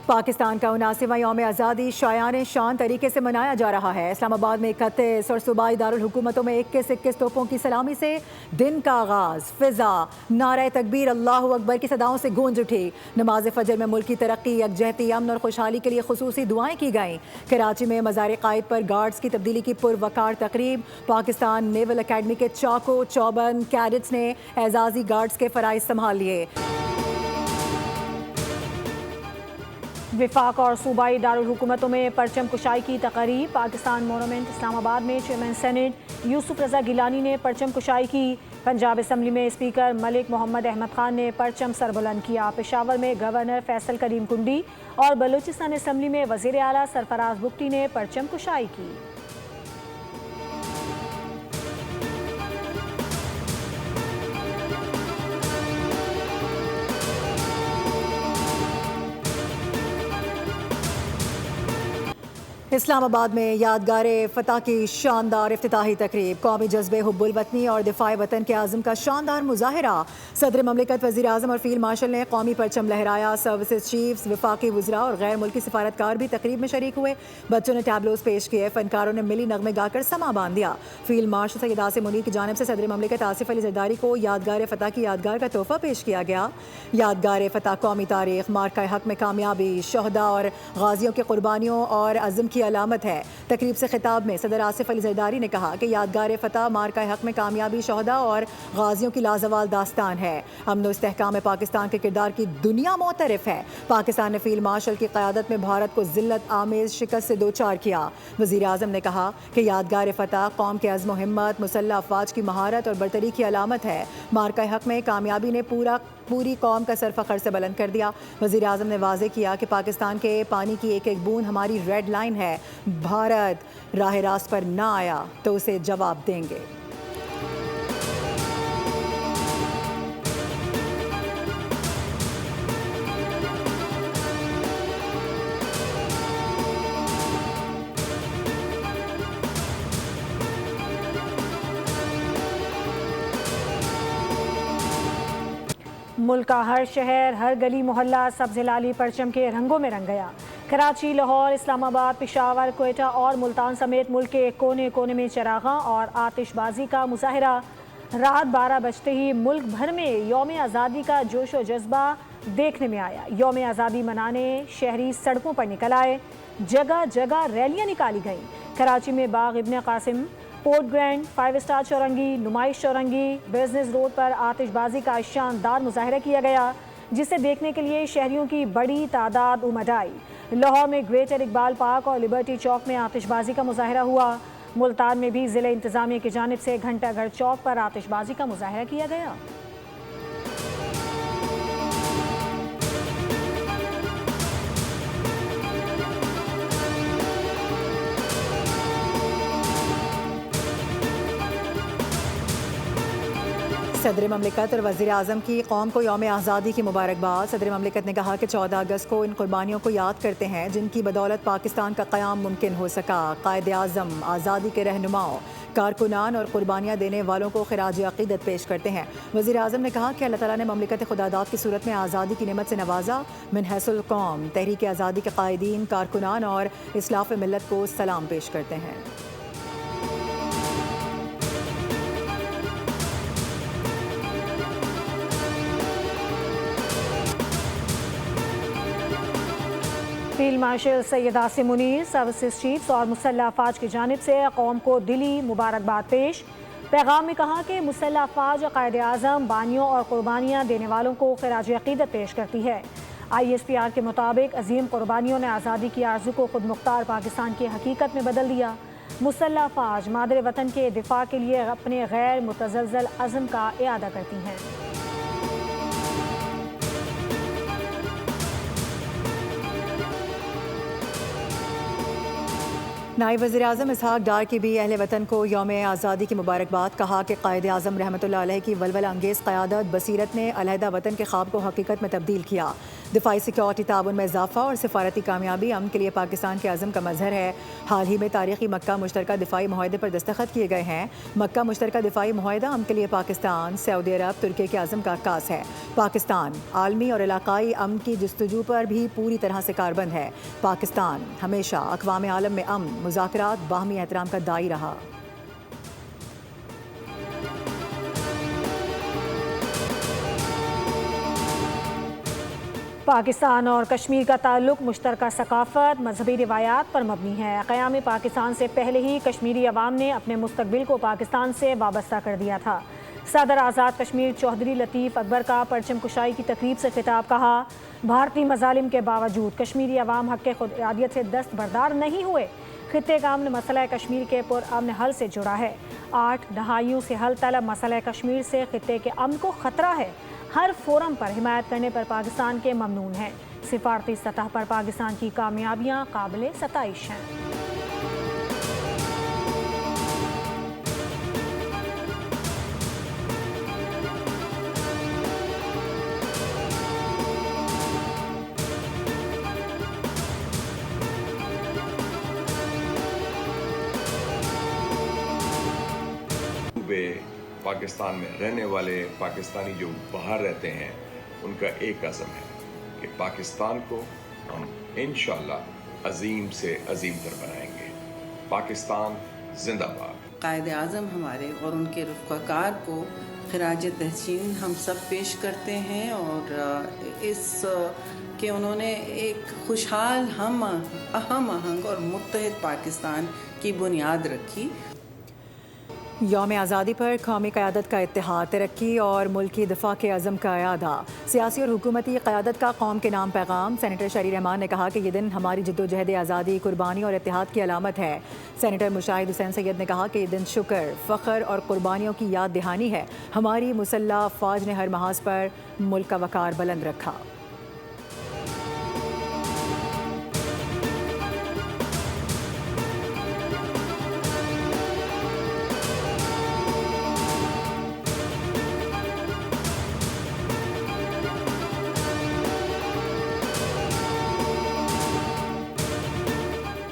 पाकिस्तान का 79वां यौम आज़ादी शायान शान तरीके से मनाया जा रहा है। इस्लामाबाद में 31 और सूबाई दारुल हुकूमतों में 21 तोपों की सलामी से दिन का आगाज़। फ़िज़ा नारे तकबीर अल्लाहु अकबर की सदाओं से गूंज उठी। नमाज फ़जर में मुल्क की तरक्की, यकजहती, अमन और खुशहाली के लिए खुसूसी दुआएं की गईं। कराची में मज़ार क़ायद पर गार्ड्स की तब्दीली की पुरवकार तकरीब। पाकिस्तान नेवल अकेडमी के चाको चौबन कैडेट्स ने एजाज़ी गार्ड्स के फ़राइज़ संभाल लिए। विफाक और सूबाई दारुल हुकूमतों में परचम कुशाई की तकरीब। पाकिस्तान मोनूमेंट इस्लामाबाद में चेयरमैन सेनेट यूसुफ रजा गिलानी ने परचम कुशाई की। पंजाब असम्बली में स्पीकर मलिक मोहम्मद अहमद खान ने परचम सरबुलंद किया। पेशावर में गवर्नर फैसल करीम कुंडी और बलूचिस्तान असम्बली में वज़ीर आला सरफराज बुगटी ने परचम कुशाई की। इस्लामाबाद में यादगार फ़तह की शानदार इफ्तिताही तकरीब। कौमी जज्बे हुब्बुल वतनी और दिफ़ाए वतन के आज़म का शानदार मुज़ाहिरा। सदर ममलिकत, वज़ीर आज़म और फील्ड मार्शल ने कौमी परचम लहराया। सर्विसेज चीफ्स, वफाकी वज़रा और गैर मुल्की सिफारतकार भी तकरीब में शरीक हुए। बच्चों ने टैबलोज पेश किए। फ़नकारों ने मिली नगमे गाकर समा बांध दिया। फील्ड मार्शल सैयद आसिम मुनीर की जानिब से सदर ममलिकत आसिफ अली ज़रदारी को यादगार फ़तह की यादगार का तोहफ़ा पेश किया गया। यादगार फ़तह कौमी तारीख़, मार्का हक में कामयाबी, शहदा और गाजियों की कुर्बानियों और अज़म की अलामत है। तकरीब से खिताब में सदर आसिफ अली ज़रदारी ने कहा कि यादगार फ़तह मार्का हक में कामयाबी, शहदा और गाजियों की लाजवाल दास्तान है। अमन व इस्तेहकाम में पाकिस्तान के किरदार की दुनिया मोतरफ़ है। पाकिस्तान ने फील्ड मार्शल की क़यादत में भारत को ज़िल्लत आमेज़ शिकस्त से दो चार किया। वज़ीर आज़म ने कहा कि यादगार फ़तह कौम के अज़्म व हिम्मत, मुसल्लह अफ़वाज की महारत और बरतरी की अलामत है। मार्का हक में कामयाबी ने पूरी कौम का सर फ़ख्र से बुलंद कर दिया। वज़ीर आज़म ने वाज़ेह किया कि पाकिस्तान के पानी की एक एक बूंद हमारी रेड लाइन है। भारत राह रास्त पर ना आया तो उसे जवाब देंगे। मुल्क का हर शहर, हर गली मोहल्ला सब्ज़ हिलाली परचम के रंगों में रंग गया। कराची, लाहौर, इस्लामाबाद, पेशावर, क्वेटा और मुल्तान समेत मुल्क के कोने कोने में चरागां और आतिशबाजी का मुजाहिरा। रात 12 बजते ही मुल्क भर में यौम आज़ादी का जोश व जज्बा देखने में आया। यौम आज़ादी मनाने शहरी सड़कों पर निकल आए। जगह जगह रैलियां निकाली गईं। कराची में बाग इब्न कासिम, पोर्ट ग्रैंड, 5 स्टार चौरंगी, नुमाइश चौरंगी, बिजनेस रोड पर आतिशबाजी का शानदार मुजाहिरा किया गया, जिसे देखने के लिए शहरियों की बड़ी तादाद उमड़ आई। लाहौर में ग्रेटर इकबाल पार्क और लिबर्टी चौक में आतिशबाजी का मुजाहिरा हुआ। मुल्तान में भी ज़िला इंतज़ामिया की जानिब से घंटाघर चौक पर आतिशबाजी का मुजाहिरा किया गया। सदर ममलिकत और वज़ीर आज़म की कौम को यौम आज़ादी की मुबारकबाद। सदर ममलिकत ने कहा कि 14 अगस्त को इन कुर्बानियों को याद करते हैं जिनकी बदौलत पाकिस्तान का क़याम मुमकिन हो सका। कायदे आज़म, आज़ादी के रहनुमाओं, कारकुनान और कुर्बानियाँ देने वालों को खिराज अक़ीदत पेश करते हैं। वज़ीर आज़म ने कहा कि अल्लाह ताला ने ममलिकत खुदादाद की सूरत में आज़ादी की नेमत से नवाजा। मिन हैसुल कौम तहरीक आज़ादी के कायदीन, कारकुनान और इस्लाफ़ मिल्लत को सलाम पेश करते हैं। Field marshal Syed Asim Munir, services chiefs और मुसल्लह अफवाज की जानिब से कौम को दिली मुबारकबाद पेश। पैगाम में कहा कि मुसल्लह अफवाज कायदे आज़म बानियों और कुर्बानियाँ देने वालों को खिराज अक़ीदत पेश करती है। ISPR के मुताबिक अजीम कुर्बानियों ने आज़ादी की आरज़ू को खुद मुख्तार पाकिस्तान की हकीकत में बदल दिया। मुसल्लह अफवाज मादरे वतन के दिफा के लिए अपने गैर मुतज़लज़ल अज़म का इआदा करती हैं। नायब वज़ीर आज़म इसहाक़ डार की भी अहले वतन को यौम आज़ादी की मुबारकबाद। कहा कि क़ायदे आज़म रहमतुल्लाह अलैह की वलवला अंगेज़ क़यादत, बसीरत ने अलहदा वतन के ख्वाब को हकीकत में तब्दील किया। दिफाई सिक्योरिटी ताउन में इजाफा और सिफारती कामयाबी अमन के लिए पाकिस्तान के अज़म का मजहर है। हाल ही में तारीखी मक्का मुश्तरका दिफाई मुआहदे पर दस्तखत किए गए हैं। मक्का मुश्तरका दिफाई मुआहदा अमन के लिए पाकिस्तान, सऊदी अरब, तुर्की के आज़म का अक्कास है। पाकिस्तान आलमी और इलाकाई अमन की जस्तजू पर भी पूरी तरह से कारबंद है। पाकिस्तान हमेशा अक़वाम आलम में अमन, मुज़ाकरात, बाहमी एहतराम का दाई रहा। पाकिस्तान और कश्मीर का ताल्लुक मुश्तरका सकाफ़त, मजहबी रिवायात पर मबनी है। क़याम पाकिस्तान से पहले ही कश्मीरी अवाम ने अपने मुस्तकबिल को पाकिस्तान से वाबस्ता कर दिया था। सदर आज़ाद कश्मीर चौधरी लतीफ़ अकबर का परचम कुशाई की तकरीब से खिताब कहा, भारतीय मज़ालिम के बावजूद कश्मीरी अवाम हक़ खुदइरादियत से दस्तबरदार नहीं हुए। खित्ते का अमन मसला कश्मीर के पुरअमन हल से जुड़ा है। 8 दहाइयों से हल तलब मसला कश्मीर से खित्ते के अमन को ख़तरा है। हर फोरम पर हिमायत करने पर पाकिस्तान के ममनून हैं। सिफारती सतह पर पाकिस्तान की कामयाबियाँ काबिल सताइश हैं। पाकिस्तान में रहने वाले पाकिस्तानी जो बाहर रहते हैं उनका एक अज़म है कि पाकिस्तान को हम इंशाअल्लाह अजीम से अजीम तर बनाएंगे। पाकिस्तान जिंदाबाद। कायद आज़म हमारे और उनके रफ़ाकार को खिराज तहसीन हम सब पेश करते हैं और इस कि उन्होंने एक खुशहाल हम आहंग और मुत्तहिद पाकिस्तान की बुनियाद रखी। यौम आज़ादी पर कौमी क़यादत का इत्तेहाद, तरक्की और मुल्की दिफा के अज़म का अयादा, सियासी और हुकूमती क़यादत का कौम के नाम पैगाम। सेनेटर शरीर रहमान ने कहा कि ये दिन हमारी जद्दोजहद आज़ादी, कुर्बानी और इत्तेहाद की अलामत है। सेनेटर मुशाहिद हुसैन सैयद ने कहा कि ये दिन शुक्र, फ़ख्र और कुर्बानियों की याद दहानी है। हमारी मुसल्लह फ़ौज ने हर महाज पर मुल्क का वक़ार बुलंद रखा।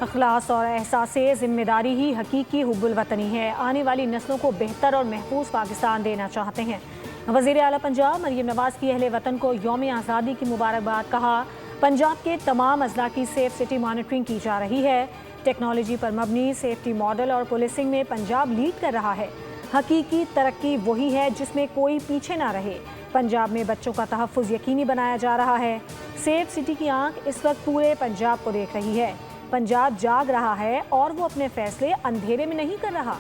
अखलास और एहसास ज़िम्मेदारी ही हकीकी हुब्बुल वतनी है। आने वाली नस्लों को बेहतर और महफूज पाकिस्तान देना चाहते हैं। वज़ीर आला पंजाब मरियम नवाज़ की अहले वतन को यौम आज़ादी की मुबारकबाद। कहा, पंजाब के तमाम अजला की सेफ सिटी मॉनिटरिंग की जा रही है। टेक्नोलॉजी पर मबनी सेफ्टी मॉडल और पुलिसिंग में पंजाब लीड कर रहा है। हकीकी तरक्की वही है जिसमें कोई पीछे ना रहे। पंजाब में बच्चों का तहफ़्फ़ुज़ यकीनी बनाया जा रहा है। सेफ सिटी की आंख इस वक्त पूरे पंजाब को देख रही है। पंजाब जाग रहा है और वो अपने फैसले अंधेरे में नहीं कर रहा।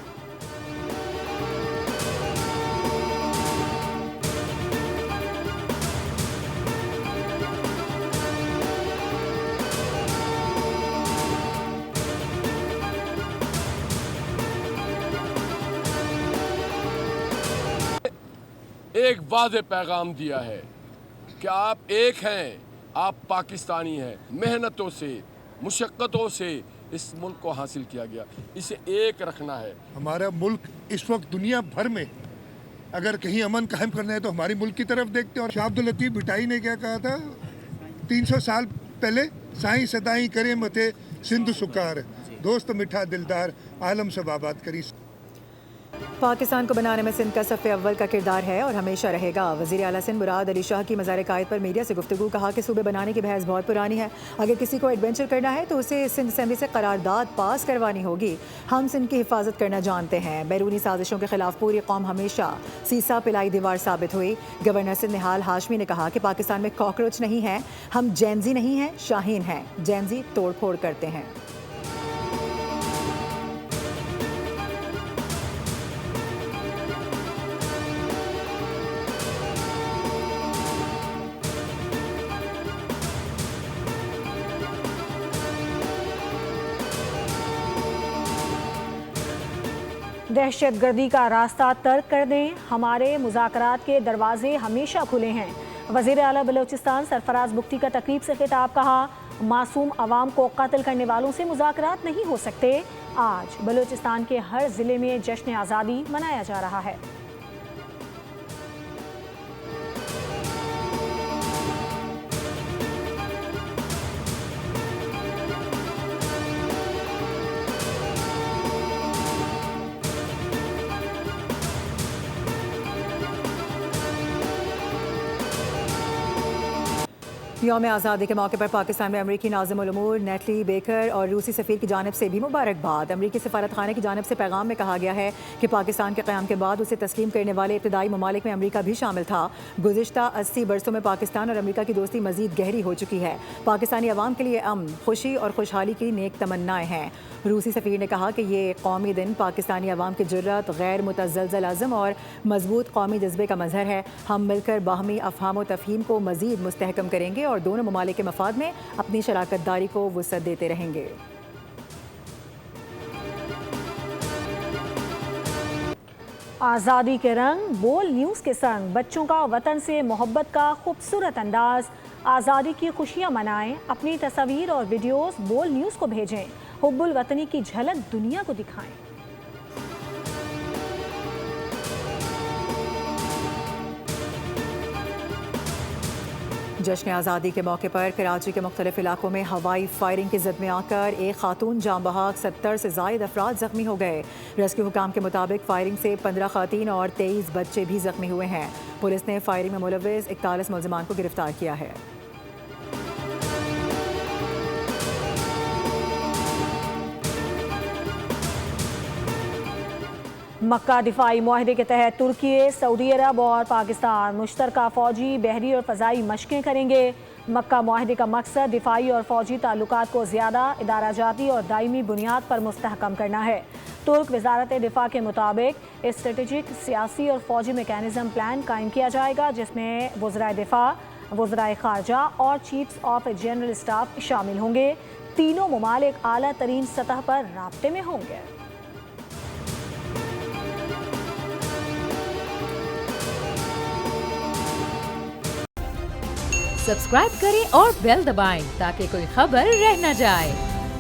एक वादे पैगाम दिया है कि आप एक हैं, आप पाकिस्तानी हैं। मेहनतों से, मुशक्क़तों से इस मुल्क को हासिल किया गया, इसे एक रखना है। हमारा मुल्क इस वक्त दुनिया भर में अगर कहीं अमन कायम करना है तो हमारी मुल्क की तरफ देखते हैं। और शाह अब्दुल लतीफ़ भिटाई ने क्या कहा था 300 साल पहले, साईं सदाई करे मथे सिंध सुकार, दोस्त मिठा दिलदार आलम सब आबाद करी। पाकिस्तान को बनाने में सिंध का सफ़े अव्वल का किरदार है और हमेशा रहेगा। वज़ीर आला सिंध मुराद अली शाह की मज़ार कायद पर मीडिया से गुफ्तगू। कहा कि सूबे बनाने की बहस बहुत पुरानी है। अगर किसी को एडवेंचर करना है तो उसे सिंध असेंबली से करारदाद पास करवानी होगी। हम सिंध की हिफाजत करना जानते हैं। बैरूनी साजिशों के खिलाफ पूरी कौम हमेशा सीसा पिलाई दीवार साबित हुई। गवर्नर सिंध निहाल हाशमी ने कहा कि पाकिस्तान में कॉकरोच नहीं है, हम जैनजी नहीं हैं, शाहीन हैं। जैनजी तोड़ फोड़ करते हैं। दहशतगर्दी का रास्ता तर्क कर दें, हमारे मुज़ाकरात के दरवाजे हमेशा खुले हैं। वज़ीर आला बलोचिस्तान सरफराज बुख्ती का तकरीब से खिताब। कहा, मासूम अवाम को कत्ल करने वालों से मुज़ाकरात नहीं हो सकते। आज बलोचिस्तान के हर ज़िले में जश्न आज़ादी मनाया जा रहा है। यौम आज़ादी के मौके पर पाकिस्तान में अमरीकी नाज़िम उल उमूर नेटली बेकर और रूसी सफ़ीर की जानिब से भी मुबारकबाद। अमरीकी सफारत खाने की जानिब से पैगाम में कहा गया है कि पाकिस्तान के क़याम के बाद उसे तस्लीम करने वाले इब्तदाई ममालिक में अमरीका भी शामिल था। गुज़िश्ता 80 बरसों में पाकिस्तान और अमरीका की दोस्ती मज़ीद गहरी हो चुकी है। पाकिस्तानी अवाम के लिए अमन, खुशी और खुशहाली की नेक तमन्नाएँ हैं। रूसी सफ़ीर ने कहा कि ये कौमी दिन पाकिस्तानी अवाम की जुर्रत, गैर मुतज़्ज़ल अज़्म और मजबूत कौमी जज्बे का मज़हर है। हम मिलकर बाहमी अफ़हाम व तफ़हीम को मज़ीद मुस्तहकम करेंगे और दोनों ममालिक के मफाद में अपनी शराकत दारी को वुसअत देते रहेंगे। आज़ादी के रंग बोल न्यूज़ के संग बच्चों का वतन से मोहब्बत का खूबसूरत अंदाज। आज़ादी की खुशियाँ मनाएं, अपनी तस्वीर और वीडियोस बोल न्यूज़ को भेजें। हुब्बुल वतनी की झलक दुनिया को दिखाएं। जश्न आज़ादी के मौके पर कराची के मुख्तलिफ इलाकों में हवाई फायरिंग की जद में आकर एक खातून जाँ बहक 70 से ज़ायद अफराद जख्मी हो गए। रेस्क्यू हुकाम के मुताबिक फायरिंग से 15 खातीन और 23 बच्चे भी जख्मी हुए हैं। पुलिस ने फायरिंग में मुलव्विस 41 मुल्ज़िमान को गिरफ्तार किया है। मक्का दिफाई मुआहदे के तहत तुर्की, सऊदी अरब और पाकिस्तान मुश्तरका फौजी, बहरी और फ़ज़ाई मशक़ें करेंगे। मक्का मुआहदे का मकसद दिफाई और फौजी ताल्लुकात को ज़्यादा इदारा जाती और दायमी बुनियाद पर मुस्तहकम करना है। तुर्क वज़ारत दिफा के मुताबिक स्ट्रेटेजिक, सियासी और फौजी मैकेनिज़्म प्लान कायम किया जाएगा, जिसमें वज़राए दिफा, वज़राए ख़ारजा और चीफ्स ऑफ जनरल स्टाफ शामिल होंगे। तीनों ममालिक आला तरीन सतह पर राब्ते में होंगे। सब्सक्राइब करें और बेल दबाएं ताकि कोई खबर रह न जाए।